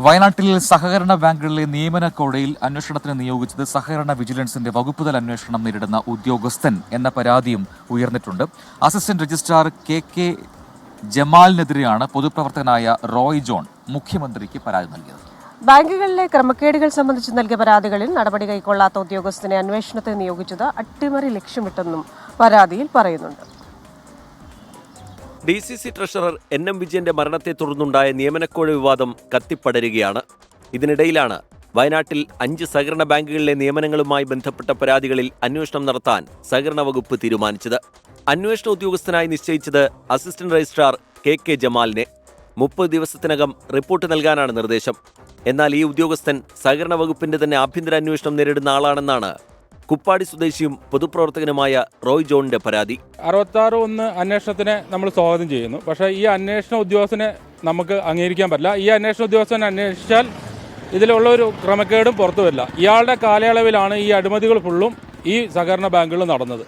വയനാട്ടിൽ സഹകരണ ബാങ്കുകളിലെ നിയമന കോടതിയിൽ അന്വേഷണത്തിന് നിയോഗിച്ചത് സഹകരണ വിജിലൻസിന്റെ വകുപ്പുതല അന്വേഷണം നേരിടുന്ന ഉദ്യോഗസ്ഥൻ എന്ന പരാതിയും ഉയർന്നിട്ടുണ്ട്. അസിസ്റ്റന്റ് രജിസ്ട്രാർ കെ ജമാലിനെതിരെയാണ് പൊതുപ്രവർത്തകനായ റോയ് ജോൺ മുഖ്യമന്ത്രിക്ക് പരാതി നൽകിയത്. ബാങ്കുകളിലെ ക്രമക്കേടുകൾ സംബന്ധിച്ച് നൽകിയ പരാതികളിൽ നടപടി കൈക്കൊള്ളാത്ത ഉദ്യോഗസ്ഥനെ അന്വേഷണത്തിന് നിയോഗിച്ചത് അട്ടിമറി ലക്ഷ്യമിട്ടെന്നും പരാതിയിൽ പറയുന്നുണ്ട്. DCC ട്രഷറർ NM വിജയന്റെ മരണത്തെ തുടർന്നുണ്ടായ നിയമനക്കോഴ വിവാദം കത്തിപ്പടരുകയാണ്. ഇതിനിടയിലാണ് വയനാട്ടിൽ 5 സഹകരണ ബാങ്കുകളിലെ നിയമനങ്ങളുമായി ബന്ധപ്പെട്ട പരാതികളിൽ അന്വേഷണം നടത്താൻ സഹകരണ വകുപ്പ് തീരുമാനിച്ചത്. അന്വേഷണ ഉദ്യോഗസ്ഥനായി നിശ്ചയിച്ചത് അസിസ്റ്റന്റ് രജിസ്ട്രാർ കെ ജമാലിനെ. 30 ദിവസത്തിനകം റിപ്പോർട്ട് നൽകാനാണ് നിർദ്ദേശം. എന്നാൽ ഈ ഉദ്യോഗസ്ഥൻ സഹകരണ വകുപ്പിന്റെ തന്നെ ആഭ്യന്തര അന്വേഷണം നേരിടുന്ന ആളാണെന്നാണ് കുപ്പാടി സ്വദേശിയും പൊതുപ്രവർത്തകനുമായ റോയ് ജോണിന്റെ പരാതി. 66(1) അന്വേഷണത്തിനെ നമ്മൾ സ്വാഗതം ചെയ്യുന്നു. പക്ഷേ ഈ അന്വേഷണ ഉദ്യോഗസ്ഥനെ നമുക്ക് അംഗീകരിക്കാൻ പറ്റില്ല. ഈ അന്വേഷണ ഉദ്യോഗസ്ഥനെ അന്വേഷിച്ചാൽ ഇതിലുള്ള ഒരു ക്രമക്കേടും പുറത്തു വരില്ല. ഇയാളുടെ കാലയളവിലാണ് ഈ അഴിമതികൾ ഫുള്ളും ഈ സഹകരണ ബാങ്കുകളിൽ നടന്നത്.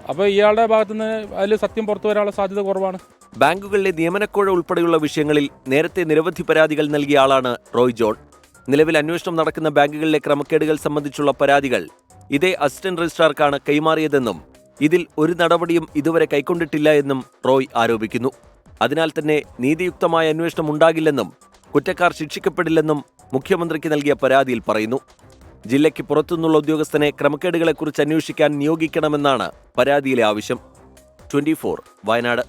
അപ്പോൾ ഇയാളുടെ ഭാഗത്തുനിന്ന് അതിൽ സത്യം പുറത്തു വരാനുള്ള സാധ്യത കുറവാണ്. ബാങ്കുകളിലെ നിയമനക്കോഴ ഉൾപ്പെടെയുള്ള വിഷയങ്ങളിൽ നേരത്തെ നിരവധി പരാതികൾ നൽകിയ ആളാണ് റോയ് ജോൺ. നിലവിൽ അന്വേഷണം നടക്കുന്ന ബാങ്കുകളിലെ ക്രമക്കേടുകൾ സംബന്ധിച്ചുള്ള പരാതികൾ ഇതേ അസിസ്റ്റന്റ് രജിസ്ട്രാർക്കാണ് കൈമാറിയതെന്നും ഇതിൽ ഒരു നടപടിയും ഇതുവരെ കൈക്കൊണ്ടിട്ടില്ല എന്നും റോയ് ആരോപിക്കുന്നു. അതിനാൽ തന്നെ നീതിയുക്തമായ അന്വേഷണം ഉണ്ടാകില്ലെന്നും കുറ്റക്കാർ ശിക്ഷിക്കപ്പെടില്ലെന്നും മുഖ്യമന്ത്രിക്ക് നൽകിയ പരാതിയിൽ പറയുന്നു. ജില്ലയ്ക്ക് പുറത്തുനിന്നുള്ള ഉദ്യോഗസ്ഥനെ ക്രമക്കേടുകളെക്കുറിച്ച് അന്വേഷിക്കാൻ നിയോഗിക്കണമെന്നാണ് പരാതിയിലെ ആവശ്യം. 24 വയനാട്.